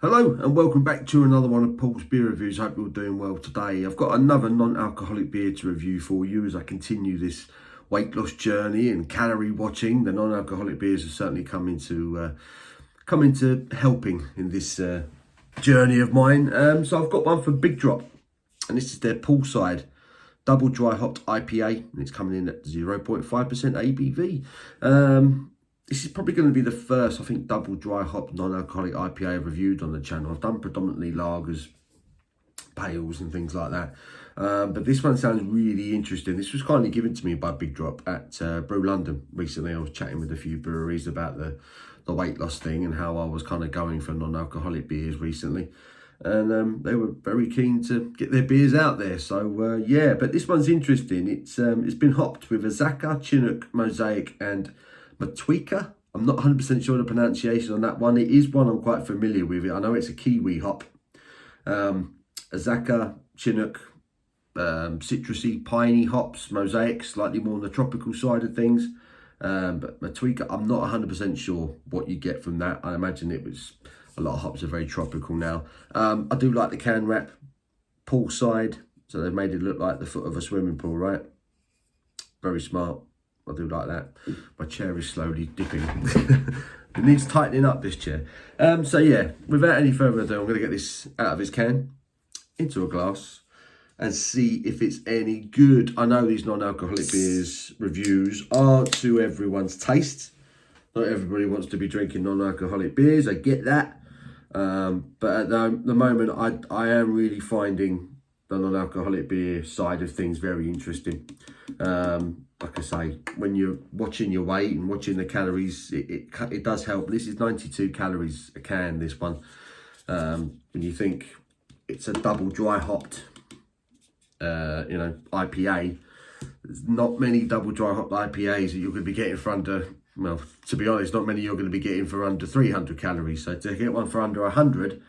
Hello and welcome back to another one of Paul's beer reviews. Hope you're doing well today. I've got another non-alcoholic beer to review for you as I continue this weight loss journey and calorie watching. The non-alcoholic beers have certainly come into helping in this journey of mine. So I've got one for Big Drop, and this is their Poolside double dry hopped IPA, and it's coming in at 0.5% ABV. This is probably going to be the first, I think, double dry hop non-alcoholic IPA I've reviewed on the channel. I've done predominantly lagers, pales and things like that. But this one sounds really interesting. This was kindly given to me by Big Drop at Brew London recently. I was chatting with a few breweries about the weight loss thing and how I was kind of going for non-alcoholic beers recently. And they were very keen to get their beers out there. So, yeah, but this one's interesting. It's been hopped with Azacca, Chinook, Mosaic and Matwika. I'm not 100% sure the pronunciation on that one. It is one I'm quite familiar with. I know it's a Kiwi hop. Azacca, Chinook, citrusy, piney hops. Mosaic, slightly more on the tropical side of things. But Matwika, I'm not 100% sure what you get from that. I imagine it was, a lot of hops are very tropical now. I do like the can wrap. Poolside, so they've made it look like the foot of a swimming pool, right? Very smart. I do like that. My chair is slowly dipping. It needs tightening up, this chair. So yeah, without any further ado, I'm going to get this out of its can, into a glass, and see if it's any good. I know these non-alcoholic beers reviews aren't to everyone's taste. Not everybody wants to be drinking non-alcoholic beers. I get that. But at the moment, I am really finding the non-alcoholic beer side of things very interesting. Like I say, when you're watching your weight and watching the calories, it does help. This is 92 calories a can, this one. When you think it's a double dry hopped, IPA, there's not many double dry hopped IPAs that you're going to be getting for under, well, to be honest, not many you're going to be getting for under 300 calories. So to get one for under 100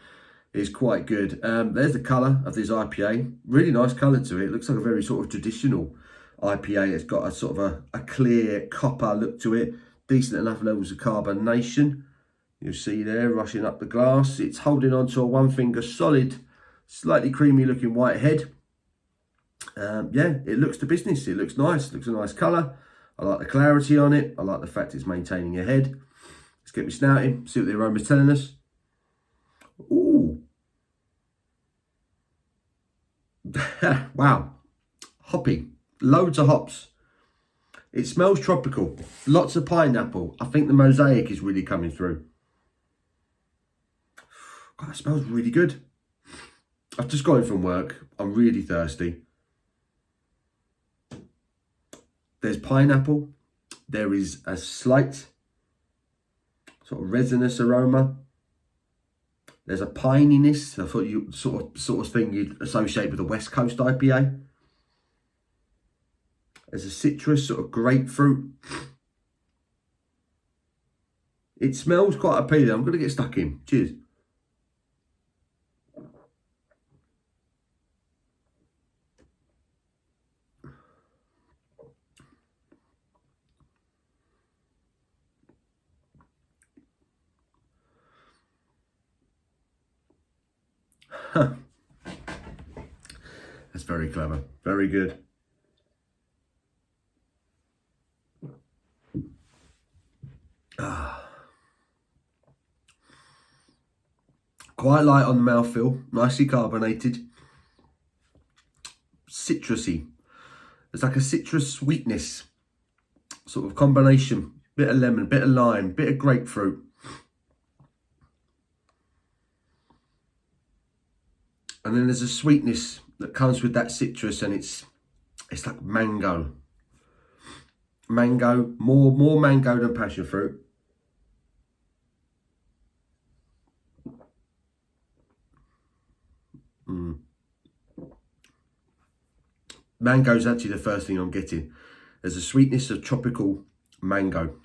is quite good. There's the colour of this IPA. Really nice colour to it. It looks like a very sort of traditional IPA. It's got a sort of a clear copper look to it. Decent enough levels of carbonation. You'll see there, rushing up the glass. It's holding on to a one finger solid, slightly creamy looking white head. Yeah, it looks to business. It looks nice. It looks a nice colour. I like the clarity on it. I like the fact it's maintaining a head. Let's get me snouting, see what the aroma's telling us. Ooh. Wow. Hoppy. Loads of hops. It smells tropical. Lots of pineapple. I think the Mosaic is really coming through. God, it smells really good. I've just got in from work. I'm really thirsty. There's pineapple. There is a slight sort of resinous aroma. There's a pininess. I thought you sort of thing you'd associate with a West Coast IPA. There's a citrus, sort of grapefruit. It smells quite appealing. I'm going to get stuck in. Cheers. That's very clever. Very good. Quite light on the mouthfeel, nicely carbonated, citrusy. There's like a citrus sweetness, sort of combination, bit of lemon, bit of lime, bit of grapefruit. And then there's a sweetness that comes with that citrus, and it's like mango. Mango, more mango than passion fruit. Mango is actually the first thing I'm getting. There's a sweetness of tropical mango,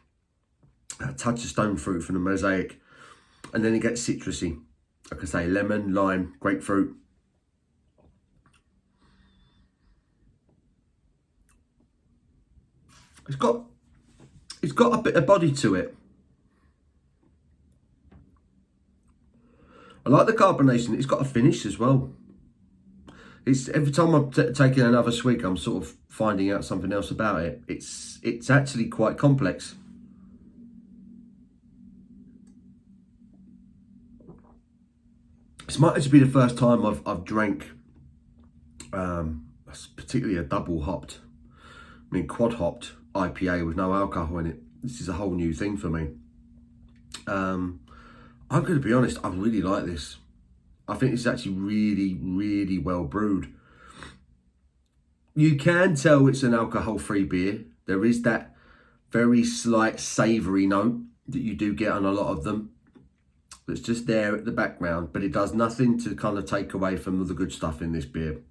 a touch of stone fruit from the Mosaic, and then it gets citrusy. Like I say, lemon, lime, grapefruit. It's got a bit of body to it. I like the carbonation. It's got a finish as well. It's every time I'm taking another swig, I'm sort of finding out something else about it. It's actually quite complex. This might actually be the first time I've drank, particularly a double hopped, quad hopped IPA with no alcohol in it. This is a whole new thing for me. I'm going to be honest, I really like this. I think it's actually really, really well brewed. You can tell it's an alcohol-free beer. There is that very slight savoury note that you do get on a lot of them. That's just there at the background, but it does nothing to kind of take away from the good stuff in this beer.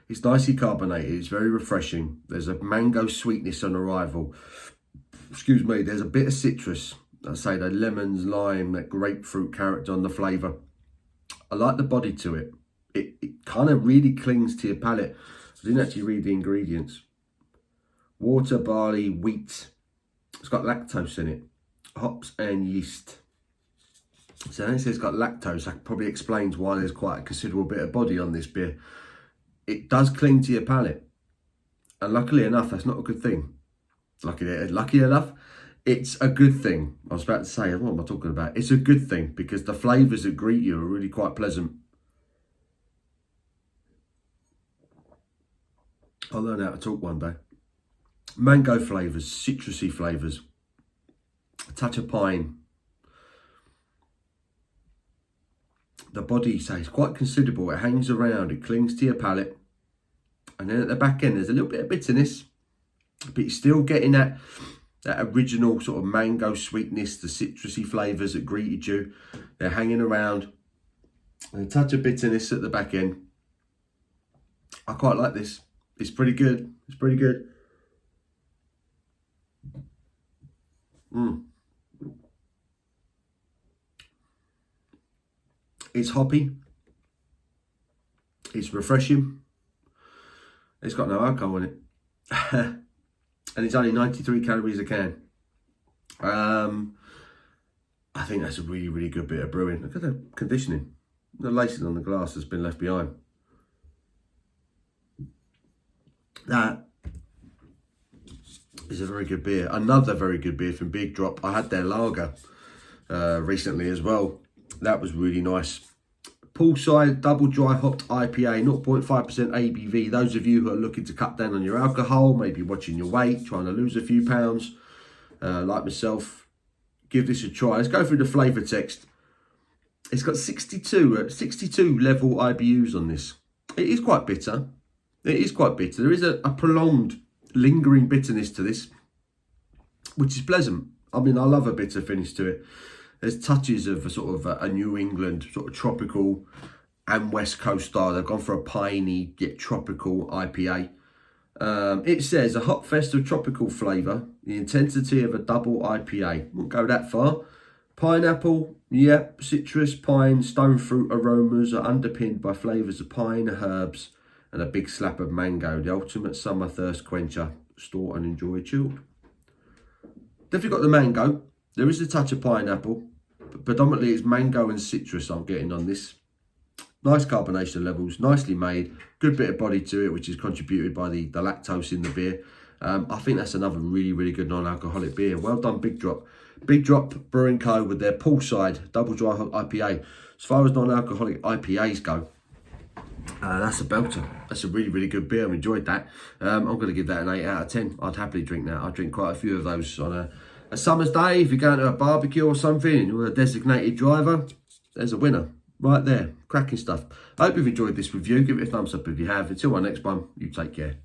It's nicely carbonated. It's very refreshing. There's a mango sweetness on arrival. Excuse me. There's a bit of citrus. I say the lemons, lime, that grapefruit character on the flavour. I like the body to it. It kind of really clings to your palate. I didn't actually read the ingredients. Water, barley, wheat. It's got lactose in it. Hops and yeast. So it says it's got lactose. That probably explains why there's quite a considerable bit of body on this beer. It does cling to your palate. And luckily enough, that's not a good thing. Lucky enough, it's a good thing. I was about to say, what am I talking about? It's a good thing because the flavours that greet you are really quite pleasant. I'll learn how to talk one day. Mango flavours, citrusy flavours, a touch of pine. The body says quite considerable. It hangs around, it clings to your palate. And then at the back end, there's a little bit of bitterness, but you're still getting that original sort of mango sweetness, the citrusy flavours that greeted you. They're hanging around. And a touch of bitterness at the back end. I quite like this. It's pretty good. It's pretty good. It's hoppy. It's refreshing. It's got no alcohol in it. And it's only 93 calories a can. I think that's a really, really good bit of brewing. Look at the conditioning. The lacing on the glass has been left behind. That is a very good beer. Another very good beer from Big Drop. I had their lager recently as well. That was really nice. Poolside double dry hopped IPA, 0.5% ABV. Those of you who are looking to cut down on your alcohol, maybe watching your weight, trying to lose a few pounds, like myself, give this a try. Let's go through the flavour text. It's got 62 level IBUs on this. It is quite bitter. It is quite bitter. There is a prolonged, lingering bitterness to this, which is pleasant. I mean, I love a bitter finish to it. There's touches of a sort of a New England sort of tropical and West Coast style. They've gone for a piney yet tropical IPA. It says a hop fest of tropical flavour, the intensity of a double IPA. Won't go that far. Pineapple, yep, citrus, pine, stone fruit aromas are underpinned by flavours of pine, herbs, and a big slap of mango. The ultimate summer thirst quencher. Store and enjoy chilled. Definitely got the mango. There is a touch of pineapple, but predominantly it's mango and citrus I'm getting on this. Nice carbonation levels, nicely made, good bit of body to it, which is contributed by the lactose in the beer. I think that's another really, really good non-alcoholic beer. Well done, Big Drop. Big Drop Brewing Co. with their Poolside double dry hop IPA. As far as non-alcoholic IPAs go, that's a belter. That's a really, really good beer. I've enjoyed that. I'm going to give that an 8 out of 10. I'd happily drink that. I'd drink quite a few of those on a summer's day. If you're going to a barbecue or something and you're a designated driver, there's a winner right there. Cracking stuff. I hope you've enjoyed this review. Give it a thumbs up if you have. Until our next one, you take care.